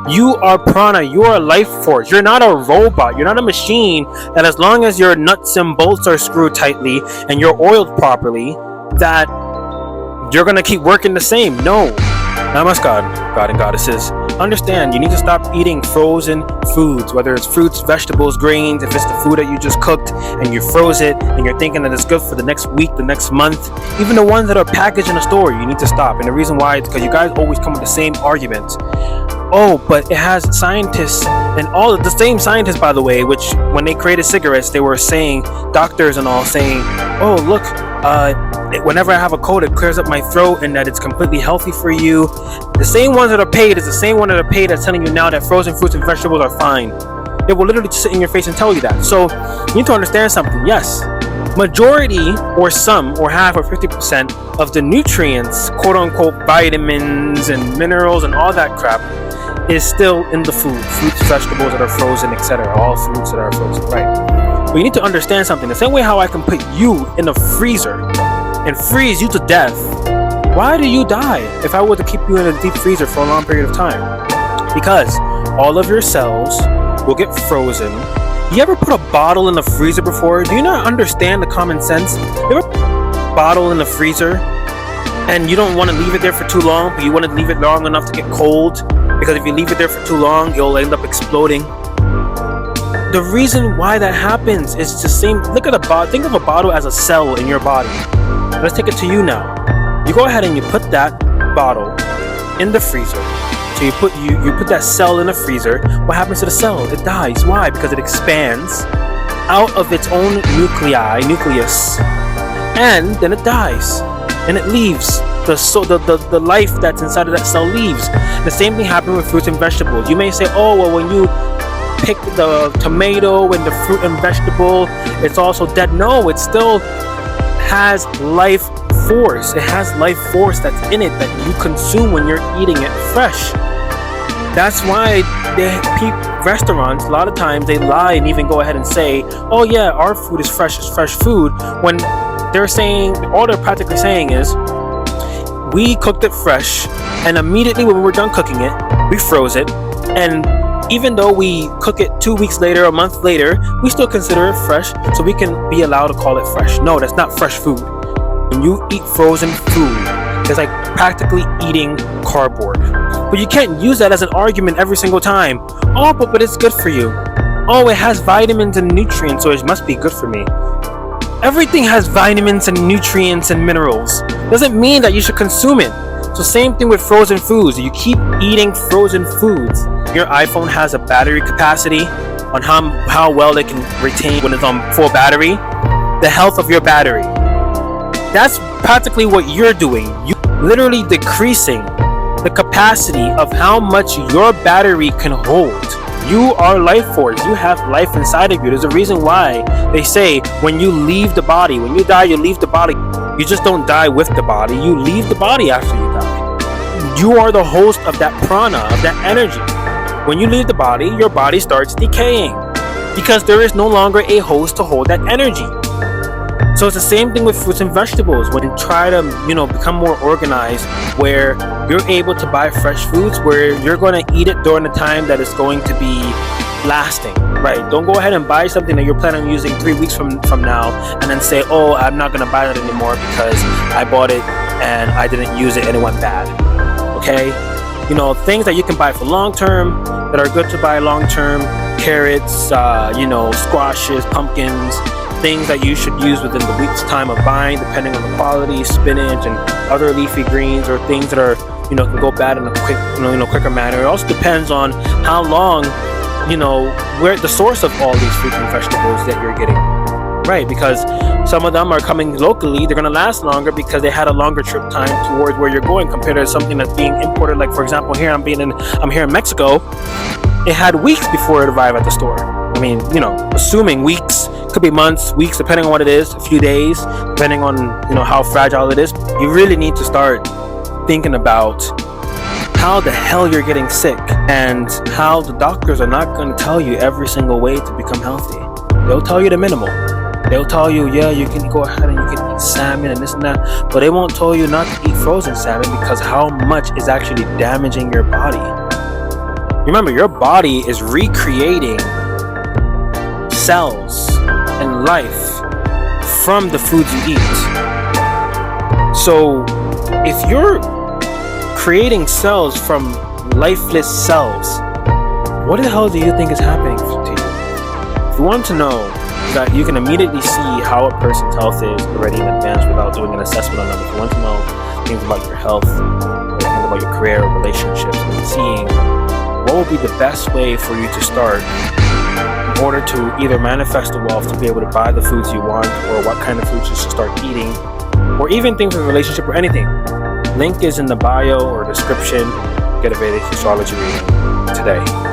You are prana. You are a life force. You're not a robot. You're not a machine that as long as your nuts and bolts are screwed tightly and you're oiled properly, that you're going to keep working the same. No. Namaskar, God and goddesses. Understand, you need to stop eating frozen foods, whether it's fruits, vegetables, grains. If it's the food that you just cooked and you froze it and you're thinking that it's good for the next week, the next month, even the ones that are packaged in a store, you need to stop. And the reason why is because you guys always come with the same arguments. Oh, but it has scientists, and all the same scientists, by the way, which when they created cigarettes, they were saying, doctors and all saying, oh, look, whenever I have a cold, it clears up my throat and that it's completely healthy for you. The same ones that are paid is the same one that are paid that's telling you now that frozen fruits and vegetables are fine. They will literally sit in your face and tell you that. So you need to understand something. Yes, majority or some or half or 50% of the nutrients, quote unquote, vitamins and minerals and all that crap is still in the food. Fruits, vegetables that are frozen, etc. All foods that are frozen, right? But you need to understand something. The same way how I can put you in a freezer and freeze you to death, why do you die if I were to keep you in a deep freezer for a long period of time? Because all of your cells will get frozen. You ever put a bottle in the freezer before? Do you not understand the common sense? You ever put a bottle in the freezer and you don't want to leave it there for too long, but you want to leave it long enough to get cold? Because if you leave it there for too long, it'll end up exploding. The reason why that happens is the same. Look at a bottle. Think of a bottle as a cell in your body. Let's take it to you now. You go ahead and you put that bottle in the freezer. So you put that cell in the freezer. What happens to the cell? It dies. Why? Because it expands out of its own nucleus, and then it dies, and it leaves. The life that's inside of that cell leaves. The same thing happens with fruits and vegetables. You may say, oh, well, when you pick the tomato and the fruit and vegetable, it's also dead. No, it still has life force. It has life force that's in it that you consume when you're eating it fresh. That's why restaurants, a lot of times they lie and even go ahead and say, oh yeah, our food is fresh food, when they're saying, all they're practically saying is, we cooked it fresh, and immediately when we were done cooking it, we froze it, and even though we cook it 2 weeks later, a month later, we still consider it fresh, so we can be allowed to call it fresh. No, that's not fresh food. When you eat frozen food, it's like practically eating cardboard. But you can't use that as an argument every single time. Oh, but it's good for you. Oh, it has vitamins and nutrients, so it must be good for me. Everything has vitamins and nutrients and minerals. Doesn't mean that you should consume it. So same thing with frozen foods. You keep eating frozen foods. Your iPhone has a battery capacity on how well it can retain when it's on full battery. The health of your battery. That's practically what you're doing. You're literally decreasing the capacity of how much your battery can hold. You are life force. You have life inside of you. There's a reason why they say when you leave the body, when you die, you leave the body. You just don't die with the body. You leave the body after you die. You are the host of that prana, of that energy. When you leave the body, your body starts decaying because there is no longer a host to hold that energy. So it's the same thing with fruits and vegetables. When you try to, become more organized, where you're able to buy fresh foods, where you're going to eat it during the time that it's going to be lasting, right? Don't go ahead and buy something that you're planning on using 3 weeks from now, and then say, oh, I'm not going to buy that anymore because I bought it and I didn't use it and it went bad. Okay? Things that you can buy for long term, that are good to buy long term, carrots, squashes, pumpkins, things that you should use within the week's time of buying, depending on the quality, spinach and other leafy greens, or things that are, can go bad in a quicker manner. It also depends on how long, where the source of all these fruits and vegetables that you're getting, right? Because some of them are coming locally, they're going to last longer because they had a longer trip time towards where you're going compared to something that's being imported. Like, for example, here I'm here in Mexico. It had weeks before it arrived at the store. I mean, assuming weeks, could be months, weeks, depending on what it is, a few days, depending on, how fragile it is. You really need to start thinking about how the hell you're getting sick and how the doctors are not going to tell you every single way to become healthy. They'll tell you the minimal. They'll tell you, yeah, you can go ahead and you can eat salmon and this and that, but they won't tell you not to eat frozen salmon because how much is actually damaging your body. Remember, your body is recreating cells and life from the foods you eat. So if you're creating cells from lifeless cells, what the hell do you think is happening to you? If you want to know that you can immediately see how a person's health is already in advance without doing an assessment on them, if you want to know things about your health, things about your career, relationships, and seeing what would be the best way for you to start in order to either manifest the wealth to be able to buy the foods you want, or what kind of foods you should start eating, or even things in a relationship or anything. Link is in the bio or description. Get a Vedic astrology reading today.